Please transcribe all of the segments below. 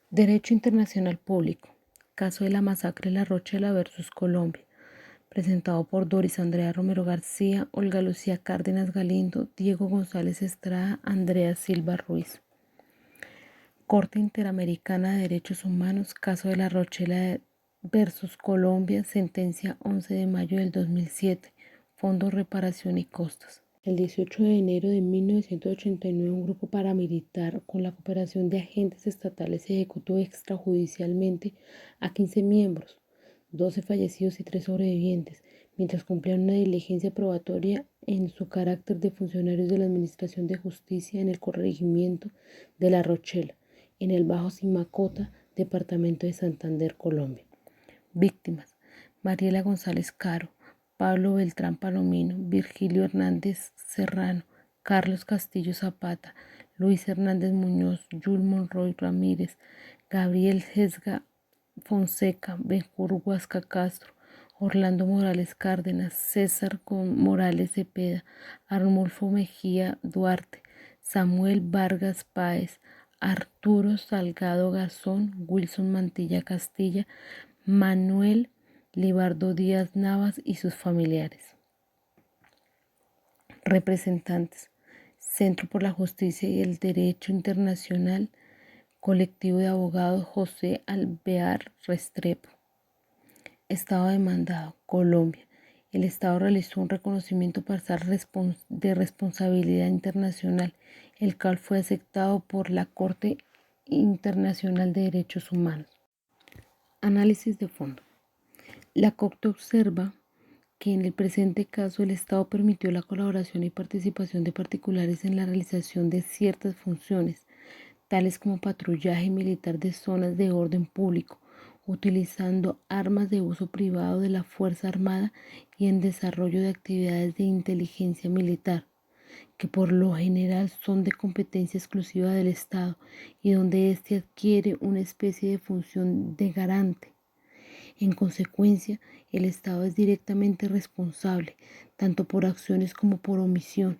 Derecho Internacional Público. Caso de la masacre de La Rochela versus Colombia. Presentado por Doris Andrea Romero García, Olga Lucía Cárdenas Galindo, Diego González Estrada, Andrea Silva Ruiz. Corte Interamericana de Derechos Humanos, caso de La Rochela versus Colombia, sentencia 11 de mayo del 2007, Fondo Reparación y Costos. El 18 de enero de 1989, un grupo paramilitar, con la cooperación de agentes estatales, ejecutó extrajudicialmente a 15 miembros, 12 fallecidos y 3 sobrevivientes, mientras cumplían una diligencia probatoria en su carácter de funcionarios de la Administración de Justicia en el corregimiento de La Rochela, en el Bajo Simacota, departamento de Santander, Colombia. Víctimas: Mariela González Caro, Pablo Beltrán Palomino, Virgilio Hernández Serrano, Carlos Castillo Zapata, Luis Hernández Muñoz, Yul Monroy Ramírez, Gabriel Jesga Fonseca, Benjur Huasca Castro, Orlando Morales Cárdenas, César Morales Cepeda, Arnulfo Mejía Duarte, Samuel Vargas Páez, Arturo Salgado Gazón, Wilson Mantilla Castilla, Manuel Libardo Díaz Navas y sus familiares. Representantes: Centro por la Justicia y el Derecho Internacional, Colectivo de Abogados José Alvear Restrepo. Estado demandado: Colombia. El Estado realizó un reconocimiento parcial de responsabilidad internacional, el cual fue aceptado por la Corte Internacional de Derechos Humanos. Análisis de fondo. La Corte observa que en el presente caso el Estado permitió la colaboración y participación de particulares en la realización de ciertas funciones, tales como patrullaje militar de zonas de orden público, utilizando armas de uso privado de la Fuerza Armada y en desarrollo de actividades de inteligencia militar, que por lo general son de competencia exclusiva del Estado y donde éste adquiere una especie de función de garante. En consecuencia, el Estado es directamente responsable, tanto por acciones como por omisión,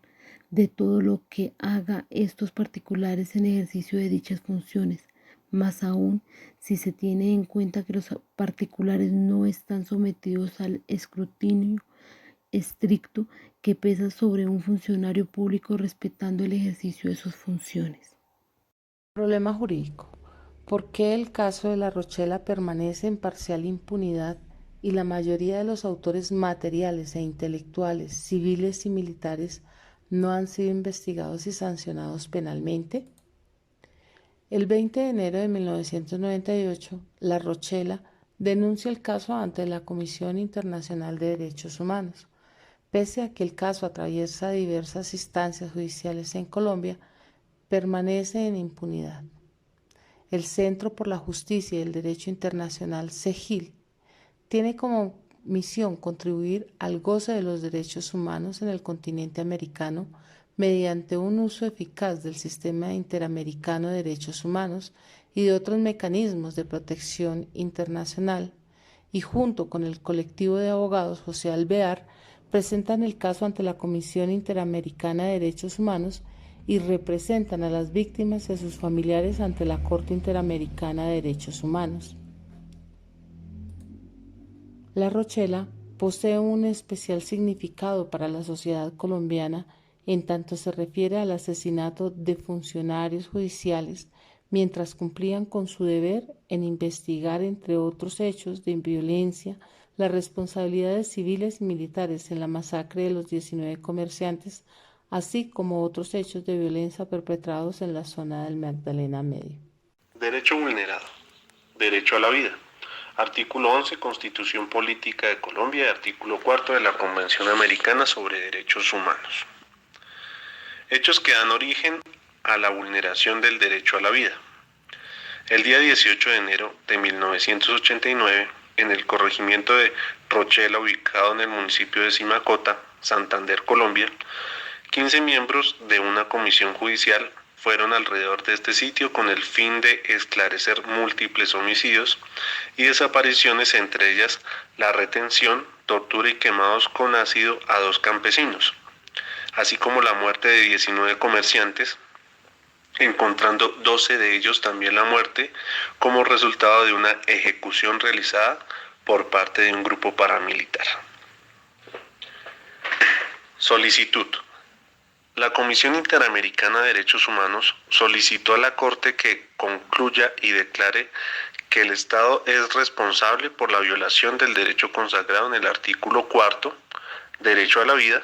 de todo lo que haga estos particulares en ejercicio de dichas funciones, más aún si se tiene en cuenta que los particulares no están sometidos al escrutinio estricto que pesa sobre un funcionario público respetando el ejercicio de sus funciones. Problema jurídico. ¿Por qué el caso de La Rochela permanece en parcial impunidad y la mayoría de los autores materiales e intelectuales, civiles y militares, no han sido investigados y sancionados penalmente? El 20 de enero de 1998, La Rochela denuncia el caso ante la Comisión Internacional de Derechos Humanos. Pese a que el caso atraviesa diversas instancias judiciales en Colombia, permanece en impunidad. El Centro por la Justicia y el Derecho Internacional, CEGIL, tiene como misión contribuir al goce de los derechos humanos en el continente americano mediante un uso eficaz del Sistema Interamericano de Derechos Humanos y de otros mecanismos de protección internacional, y junto con el colectivo de abogados José Alvear, presentan el caso ante la Comisión Interamericana de Derechos Humanos y representan a las víctimas y a sus familiares ante la Corte Interamericana de Derechos Humanos. La Rochela posee un especial significado para la sociedad colombiana en tanto se refiere al asesinato de funcionarios judiciales mientras cumplían con su deber en investigar, entre otros hechos de violencia, las responsabilidades civiles y militares en la masacre de los 19 comerciantes, así como otros hechos de violencia perpetrados en la zona del Magdalena Medio. Derecho vulnerado. Derecho a la vida. Artículo 11, Constitución Política de Colombia y artículo 4 de la Convención Americana sobre Derechos Humanos. Hechos que dan origen a la vulneración del derecho a la vida. El día 18 de enero de 1989, en el corregimiento de Rochela, ubicado en el municipio de Simacota, Santander, Colombia, 15 miembros de una comisión judicial fueron alrededor de este sitio con el fin de esclarecer múltiples homicidios y desapariciones, entre ellas la retención, tortura y quemados con ácido a 2 campesinos, así como la muerte de 19 comerciantes, encontrando 12 de ellos también la muerte como resultado de una ejecución realizada por parte de un grupo paramilitar. Solicitud. La Comisión Interamericana de Derechos Humanos solicitó a la Corte que concluya y declare que el Estado es responsable por la violación del derecho consagrado en el artículo 4, derecho a la vida,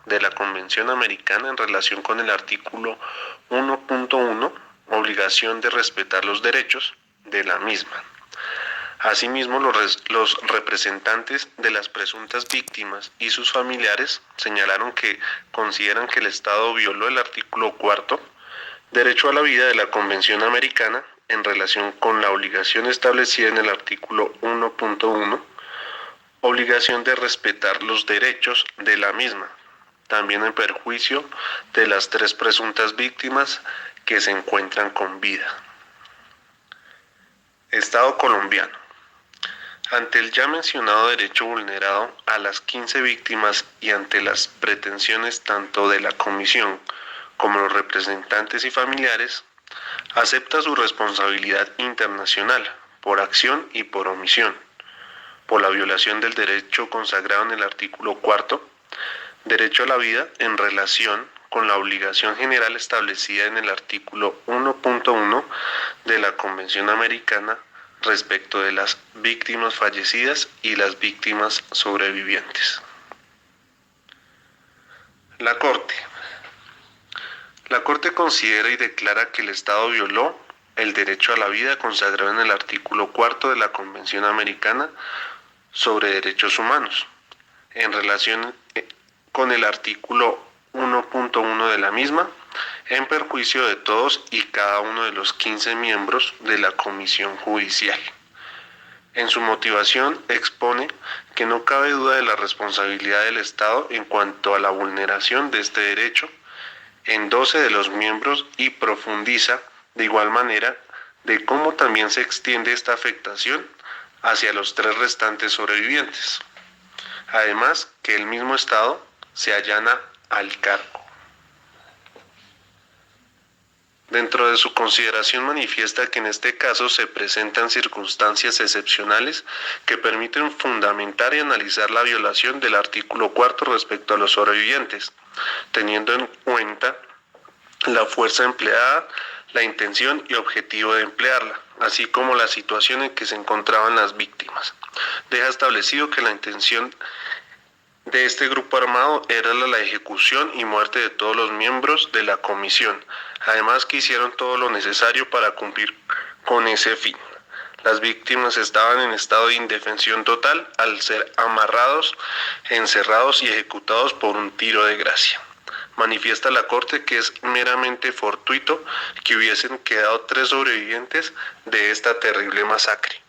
de la Convención Americana en relación con el artículo 1.1, obligación de respetar los derechos de la misma. Asimismo, los representantes de las presuntas víctimas y sus familiares señalaron que consideran que el Estado violó el artículo 4, derecho a la vida de la Convención Americana en relación con la obligación establecida en el artículo 1.1, obligación de respetar los derechos de la misma, también en perjuicio de las 3 presuntas víctimas que se encuentran con vida. Estado colombiano. Ante el ya mencionado derecho vulnerado a las 15 víctimas y ante las pretensiones tanto de la Comisión como los representantes y familiares, acepta su responsabilidad internacional por acción y por omisión, por la violación del derecho consagrado en el artículo 4, derecho a la vida en relación con la obligación general establecida en el artículo 1.1 de la Convención Americana respecto de las víctimas fallecidas y las víctimas sobrevivientes. La Corte. La Corte considera y declara que el Estado violó el derecho a la vida consagrado en el artículo 4 de la Convención Americana sobre Derechos Humanos, en relación con el artículo 1.1 de la misma, en perjuicio de todos y cada uno de los 15 miembros de la Comisión Judicial. En su motivación expone que no cabe duda de la responsabilidad del Estado en cuanto a la vulneración de este derecho en 12 de los miembros y profundiza de igual manera de cómo también se extiende esta afectación hacia los 3 restantes sobrevivientes. Además, que el mismo Estado se allana al cargo. Dentro de su consideración manifiesta que en este caso se presentan circunstancias excepcionales que permiten fundamentar y analizar la violación del artículo 4 respecto a los sobrevivientes, teniendo en cuenta la fuerza empleada, la intención y objetivo de emplearla, así como la situación en que se encontraban las víctimas. Deja establecido que la intención de este grupo armado era la ejecución y muerte de todos los miembros de la comisión, además que hicieron todo lo necesario para cumplir con ese fin. Las víctimas estaban en estado de indefensión total al ser amarrados, encerrados y ejecutados por un tiro de gracia. Manifiesta la Corte que es meramente fortuito que hubiesen quedado 3 sobrevivientes de esta terrible masacre.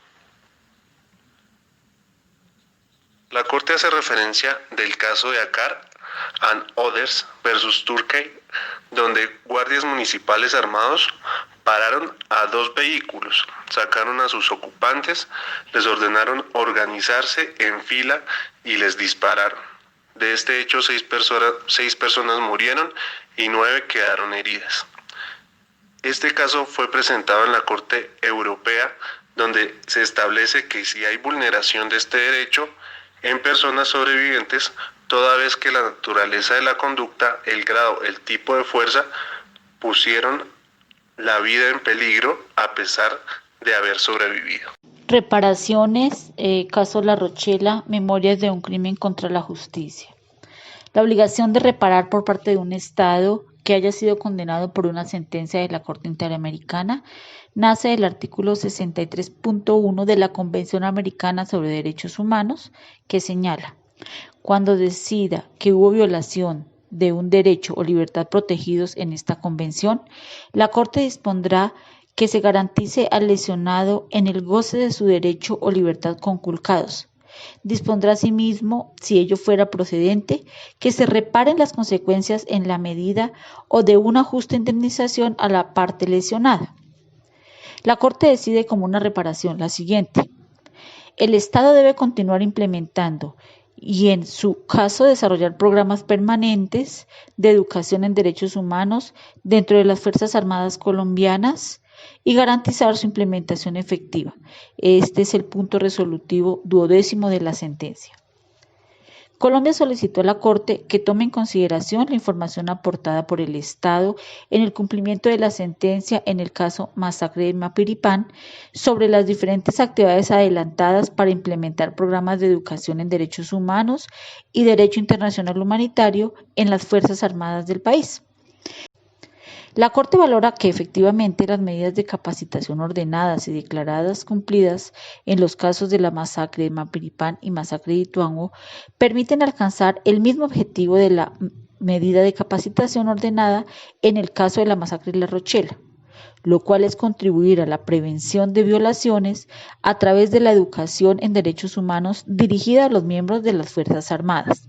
La Corte hace referencia del caso de Akar and Others versus Turkey, donde guardias municipales armados pararon a 2 vehículos, sacaron a sus ocupantes, les ordenaron organizarse en fila y les dispararon. De este hecho, 6 personas murieron y 9 quedaron heridas. Este caso fue presentado en la Corte Europea, donde se establece que si hay vulneración de este derecho en personas sobrevivientes, toda vez que la naturaleza de la conducta, el grado, el tipo de fuerza pusieron la vida en peligro a pesar de haber sobrevivido. Reparaciones, caso La Rochela, memorias de un crimen contra la justicia. La obligación de reparar por parte de un Estado que haya sido condenado por una sentencia de la Corte Interamericana nace del artículo 63.1 de la Convención Americana sobre Derechos Humanos, que señala: cuando decida que hubo violación de un derecho o libertad protegidos en esta convención, la Corte dispondrá que se garantice al lesionado en el goce de su derecho o libertad conculcados. Dispondrá asimismo, si ello fuera procedente, que se reparen las consecuencias en la medida o de una justa indemnización a la parte lesionada. La Corte decide como una reparación la siguiente: el Estado debe continuar implementando y en su caso desarrollar programas permanentes de educación en derechos humanos dentro de las Fuerzas Armadas colombianas y garantizar su implementación efectiva. Este es el punto resolutivo 12º de la sentencia. Colombia solicitó a la Corte que tome en consideración la información aportada por el Estado en el cumplimiento de la sentencia en el caso Masacre de Mapiripán sobre las diferentes actividades adelantadas para implementar programas de educación en derechos humanos y derecho internacional humanitario en las Fuerzas Armadas del país. La Corte valora que efectivamente las medidas de capacitación ordenadas y declaradas cumplidas en los casos de la masacre de Mapiripán y masacre de Ituango permiten alcanzar el mismo objetivo de la medida de capacitación ordenada en el caso de la masacre de La Rochela, lo cual es contribuir a la prevención de violaciones a través de la educación en derechos humanos dirigida a los miembros de las Fuerzas Armadas.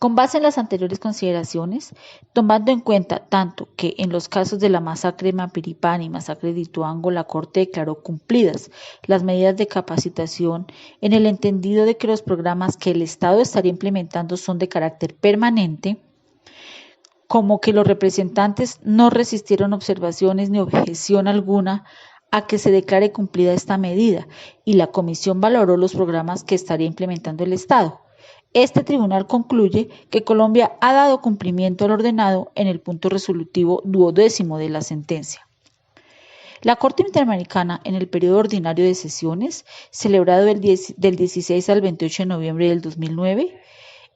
Con base en las anteriores consideraciones, tomando en cuenta tanto que en los casos de la masacre de Mapiripán y masacre de Ituango la Corte declaró cumplidas las medidas de capacitación en el entendido de que los programas que el Estado estaría implementando son de carácter permanente, como que los representantes no resistieron observaciones ni objeción alguna a que se declare cumplida esta medida y la Comisión valoró los programas que estaría implementando el Estado. Este tribunal concluye que Colombia ha dado cumplimiento al ordenado en el punto resolutivo 12º de la sentencia. La Corte Interamericana, en el periodo ordinario de sesiones, celebrado del 16 al 28 de noviembre del 2009,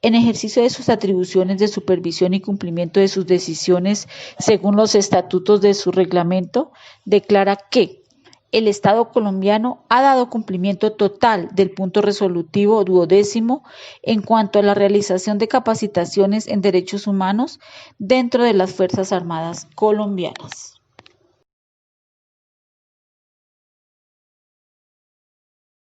en ejercicio de sus atribuciones de supervisión y cumplimiento de sus decisiones según los estatutos de su reglamento, declara que el Estado colombiano ha dado cumplimiento total del punto resolutivo 12º en cuanto a la realización de capacitaciones en derechos humanos dentro de las Fuerzas Armadas colombianas.